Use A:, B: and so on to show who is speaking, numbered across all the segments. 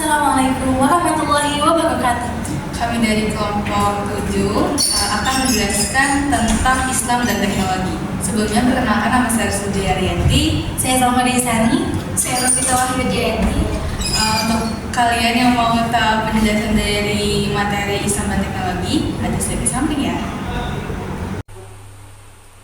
A: Assalamualaikum warahmatullahi wabarakatuh.
B: Kami dari kelompok 7 akan menjelaskan tentang Islam dan teknologi. Sebelumnya perkenalkan, nama saya Sudi Ariyanti.
A: Saya Salma Desani.
C: Saya Rosita Wahyu Jayanti.
B: Untuk kalian yang mau tahu penjelasan dari materi Islam dan teknologi, ada slide di samping ya.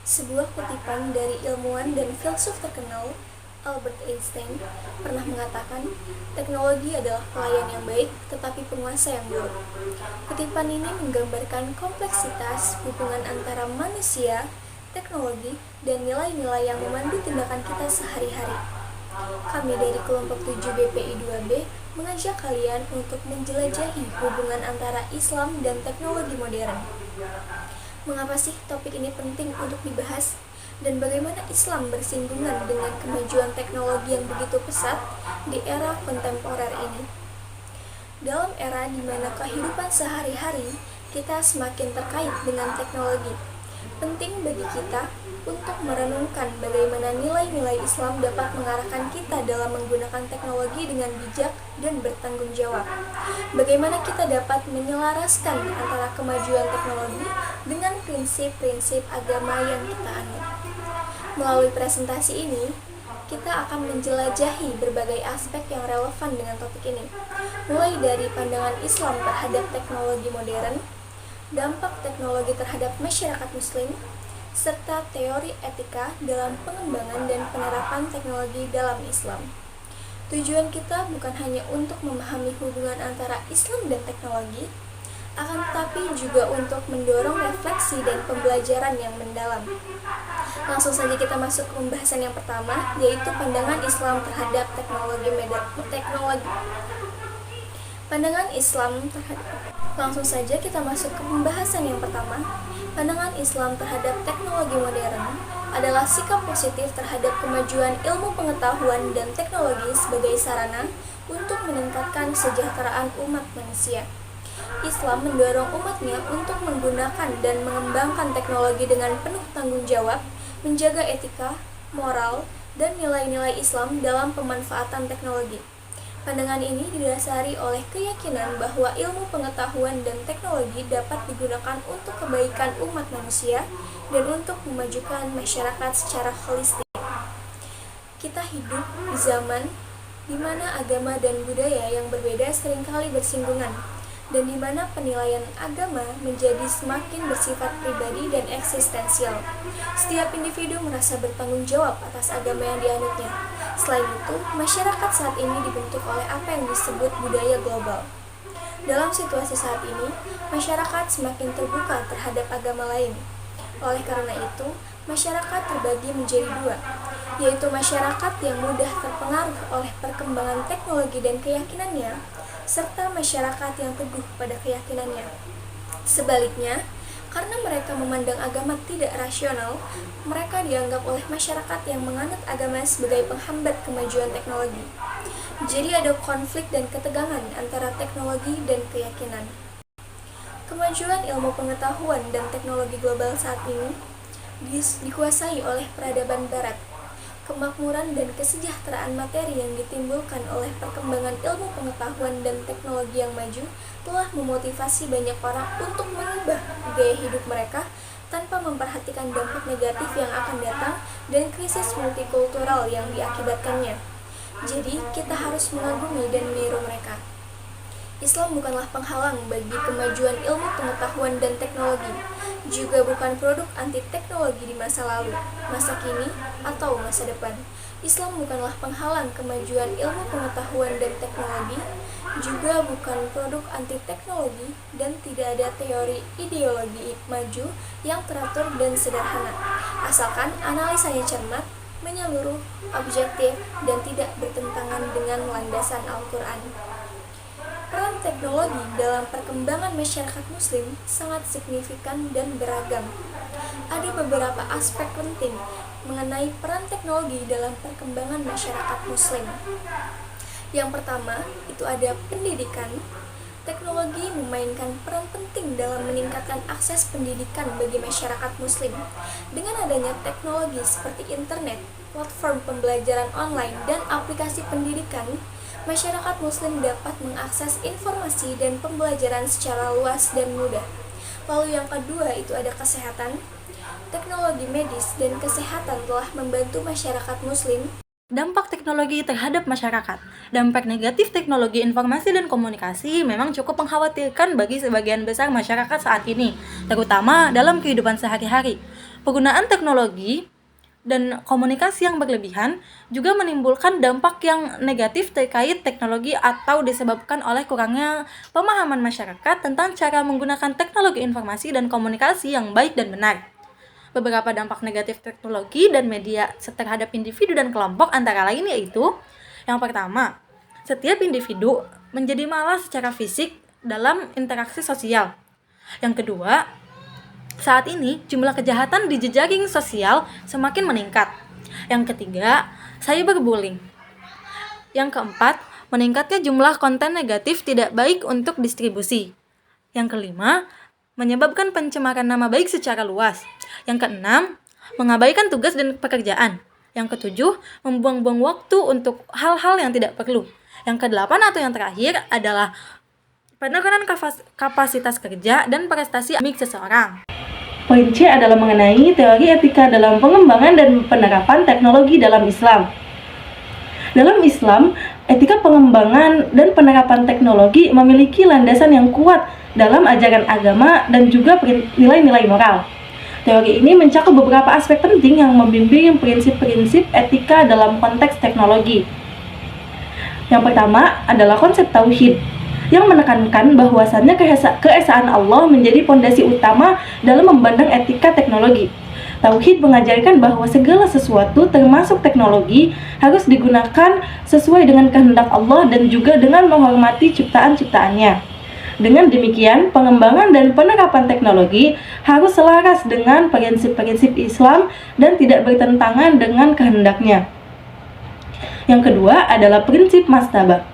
C: Sebuah kutipan dari ilmuwan dan filsuf terkenal Albert Einstein pernah mengatakan, teknologi adalah pelayan yang baik tetapi penguasa yang buruk. Kutipan ini menggambarkan kompleksitas hubungan antara manusia, teknologi, dan nilai-nilai yang memandu tindakan kita sehari-hari. Kami dari kelompok 7 BPI 2B mengajak kalian untuk menjelajahi hubungan antara Islam dan teknologi modern. Mengapa sih topik ini penting untuk dibahas? Dan bagaimana Islam bersinggungan dengan kemajuan teknologi yang begitu pesat di era kontemporer ini. Dalam era di mana kehidupan sehari-hari kita semakin terkait dengan teknologi, penting bagi kita untuk merenungkan bagaimana nilai-nilai Islam dapat mengarahkan kita dalam menggunakan teknologi dengan bijak dan bertanggung jawab. Bagaimana kita dapat menyelaraskan antara kemajuan teknologi dengan prinsip-prinsip agama yang kita anut. Melalui presentasi ini, kita akan menjelajahi berbagai aspek yang relevan dengan topik ini, mulai dari pandangan Islam terhadap teknologi modern, dampak teknologi terhadap masyarakat Muslim, serta teori etika dalam pengembangan dan penerapan teknologi dalam Islam. Tujuan kita bukan hanya untuk memahami hubungan antara Islam dan teknologi, akan tetapi juga untuk mendorong refleksi dan pembelajaran yang mendalam. Langsung saja kita masuk ke pembahasan yang pertama, yaitu pandangan Islam terhadap teknologi. Pandangan Islam terhadap Langsung saja kita masuk ke pembahasan yang pertama. Pandangan Islam terhadap teknologi modern adalah sikap positif terhadap kemajuan ilmu pengetahuan dan teknologi sebagai sarana untuk meningkatkan kesejahteraan umat manusia. Islam mendorong umatnya untuk menggunakan dan mengembangkan teknologi dengan penuh tanggung jawab, menjaga etika, moral, dan nilai-nilai Islam dalam pemanfaatan teknologi. Pandangan ini didasari oleh keyakinan bahwa ilmu pengetahuan dan teknologi dapat digunakan untuk kebaikan umat manusia dan untuk memajukan masyarakat secara holistik. Kita hidup di zaman di mana agama dan budaya yang berbeda seringkali bersinggungan, dan di mana penilaian agama menjadi semakin bersifat pribadi dan eksistensial. Setiap individu merasa bertanggung jawab atas agama yang dianutnya. Selain itu, masyarakat saat ini dibentuk oleh apa yang disebut budaya global. Dalam situasi saat ini, masyarakat semakin terbuka terhadap agama lain. Oleh karena itu, masyarakat terbagi menjadi dua, yaitu masyarakat yang mudah terpengaruh oleh perkembangan teknologi dan keyakinannya, serta masyarakat yang teguh pada keyakinannya. Sebaliknya, karena mereka memandang agama tidak rasional, mereka dianggap oleh masyarakat yang menganut agama sebagai penghambat kemajuan teknologi. Jadi ada konflik dan ketegangan antara teknologi dan keyakinan. Kemajuan ilmu pengetahuan dan teknologi global saat ini dikuasai oleh peradaban barat. Kemakmuran dan kesejahteraan materi yang ditimbulkan oleh perkembangan ilmu pengetahuan dan teknologi yang maju telah memotivasi banyak orang untuk mengubah gaya hidup mereka tanpa memperhatikan dampak negatif yang akan datang dan krisis multikultural yang diakibatkannya. Jadi, kita harus mengagumi dan meniru mereka. Islam bukanlah penghalang bagi kemajuan ilmu pengetahuan dan teknologi, juga bukan produk anti teknologi di masa lalu, masa kini, atau masa depan. Islam bukanlah penghalang kemajuan ilmu pengetahuan dan teknologi, juga bukan produk anti teknologi, dan tidak ada teori ideologi maju yang teratur dan sederhana, asalkan analisanya cermat, menyeluruh, objektif, dan tidak bertentangan dengan landasan Al-Quran. Peran teknologi dalam perkembangan masyarakat Muslim sangat signifikan dan beragam. Ada beberapa aspek penting mengenai peran teknologi dalam perkembangan masyarakat Muslim. Yang pertama, itu ada pendidikan. Teknologi memainkan peran penting dalam meningkatkan akses pendidikan bagi masyarakat Muslim. Dengan adanya teknologi seperti internet, platform pembelajaran online, dan aplikasi pendidikan, Masyarakat Muslim dapat mengakses informasi dan pembelajaran secara luas dan mudah. Lalu yang kedua itu ada kesehatan. Teknologi medis dan kesehatan telah membantu masyarakat Muslim.
A: Dampak teknologi terhadap masyarakat. Dampak negatif teknologi informasi dan komunikasi memang cukup mengkhawatirkan bagi sebagian besar masyarakat saat ini, terutama dalam kehidupan sehari-hari. Penggunaan teknologi dan komunikasi yang berlebihan juga menimbulkan dampak yang negatif terkait teknologi atau disebabkan oleh kurangnya pemahaman masyarakat tentang cara menggunakan teknologi informasi dan komunikasi yang baik dan benar. Beberapa dampak negatif teknologi dan media terhadap individu dan kelompok antara lain yaitu: yang pertama, setiap individu menjadi malas secara fisik dalam interaksi sosial. Yang kedua, saat ini jumlah kejahatan di jejaring sosial semakin meningkat. Yang ketiga, cyberbullying. Yang keempat, meningkatnya jumlah konten negatif tidak baik untuk distribusi. Yang kelima, menyebabkan pencemaran nama baik secara luas. Yang keenam, mengabaikan tugas dan pekerjaan. Yang ketujuh, membuang-buang waktu untuk hal-hal yang tidak perlu. Yang kedelapan atau yang terakhir adalah penurunan kapasitas kerja dan prestasi akademik seseorang.
D: Poin C adalah mengenai teori etika dalam pengembangan dan penerapan teknologi dalam Islam. Dalam Islam, etika pengembangan dan penerapan teknologi memiliki landasan yang kuat dalam ajaran agama dan juga nilai-nilai moral. Teori ini mencakup beberapa aspek penting yang membimbing prinsip-prinsip etika dalam konteks teknologi. Yang pertama adalah konsep tauhid, yang menekankan bahwasannya keesaan Allah menjadi pondasi utama dalam memandang etika teknologi. Tauhid mengajarkan bahwa segala sesuatu termasuk teknologi harus digunakan sesuai dengan kehendak Allah dan juga dengan menghormati ciptaan-ciptaannya. Dengan demikian, pengembangan dan penerapan teknologi harus selaras dengan prinsip-prinsip Islam dan tidak bertentangan dengan kehendaknya. Yang kedua adalah prinsip mastabah,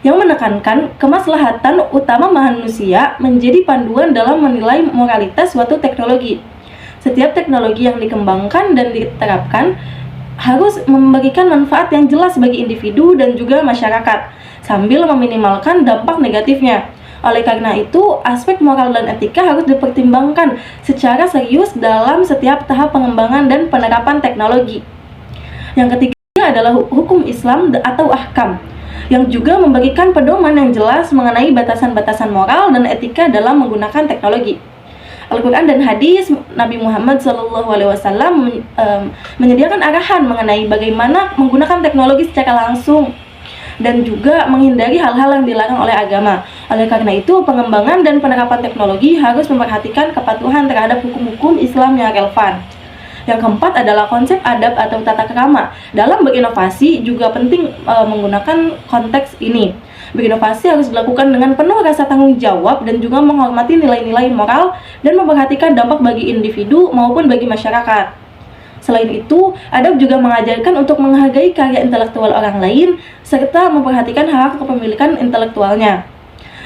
D: yang menekankan kemaslahatan utama manusia menjadi panduan dalam menilai moralitas suatu teknologi. Setiap teknologi yang dikembangkan dan diterapkan harus memberikan manfaat yang jelas bagi individu dan juga masyarakat, sambil meminimalkan dampak negatifnya. Oleh karena itu, aspek moral dan etika harus dipertimbangkan secara serius dalam setiap tahap pengembangan dan penerapan teknologi. Yang ketiga adalah hukum Islam atau ahkam, yang juga memberikan pedoman yang jelas mengenai batasan-batasan moral dan etika dalam menggunakan teknologi. Al-Quran dan hadis Nabi Muhammad SAW menyediakan arahan mengenai bagaimana menggunakan teknologi secara langsung dan juga menghindari hal-hal yang dilarang oleh agama. Oleh karena itu, pengembangan dan penerapan teknologi harus memperhatikan kepatuhan terhadap hukum-hukum Islam yang relevan. Yang keempat adalah konsep adab atau tata krama. Dalam berinovasi juga penting menggunakan konteks ini. Berinovasi harus dilakukan dengan penuh rasa tanggung jawab dan juga menghormati nilai-nilai moral dan memperhatikan dampak bagi individu maupun bagi masyarakat. Selain itu, adab juga mengajarkan untuk menghargai karya intelektual orang lain serta memperhatikan hak kepemilikan intelektualnya.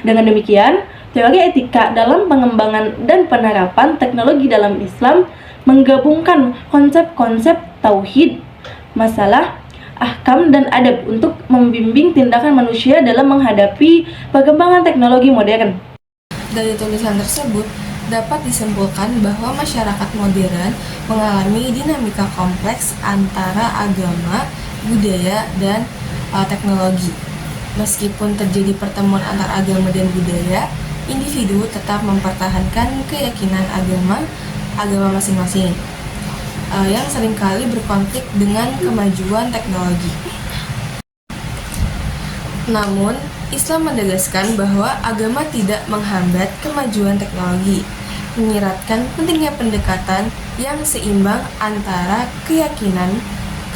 D: Dengan demikian, teori etika dalam pengembangan dan penerapan teknologi dalam Islam menggabungkan konsep-konsep tauhid, masalah, ahkam, dan adab untuk membimbing tindakan manusia dalam menghadapi perkembangan teknologi modern.
B: Dari tulisan tersebut, dapat disimpulkan bahwa masyarakat modern mengalami dinamika kompleks antara agama, budaya, dan teknologi. Meskipun terjadi pertemuan antar agama dan budaya, individu tetap mempertahankan keyakinan agama masing-masing yang seringkali berkonflik dengan kemajuan teknologi. Namun, Islam menegaskan bahwa agama tidak menghambat kemajuan teknologi, menyiratkan pentingnya pendekatan yang seimbang antara keyakinan,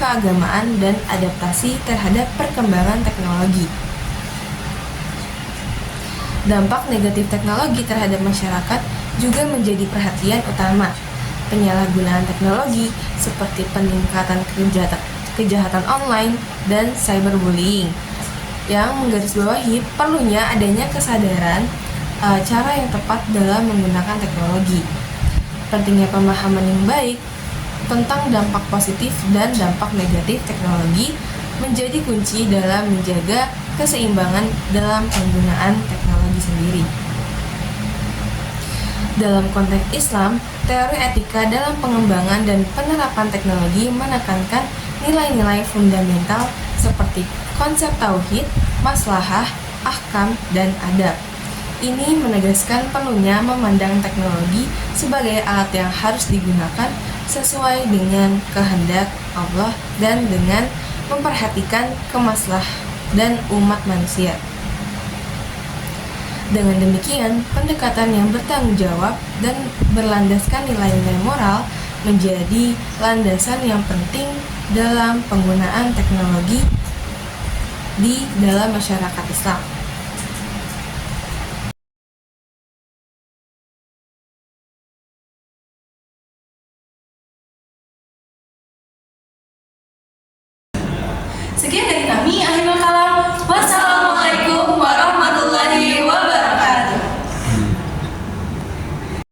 B: keagamaan, dan adaptasi terhadap perkembangan teknologi. Dampak negatif teknologi terhadap masyarakat juga menjadi perhatian utama. Penyalahgunaan teknologi seperti peningkatan kejahatan online dan cyberbullying yang menggarisbawahi perlunya adanya kesadaran cara yang tepat dalam menggunakan teknologi. Pentingnya pemahaman yang baik tentang dampak positif dan dampak negatif teknologi menjadi kunci dalam menjaga keseimbangan dalam penggunaan teknologi sendiri. Dalam konteks Islam, teori etika dalam pengembangan dan penerapan teknologi menekankan nilai-nilai fundamental seperti konsep tauhid, maslahah, ahkam, dan adab. Ini menegaskan perlunya memandang teknologi sebagai alat yang harus digunakan sesuai dengan kehendak Allah dan dengan memperhatikan kemaslahatan dan umat manusia. Dengan demikian, pendekatan yang bertanggung jawab dan berlandaskan nilai-nilai moral menjadi landasan yang penting dalam penggunaan teknologi di dalam masyarakat Islam.
A: Sekian dari kami, akhirul kalam.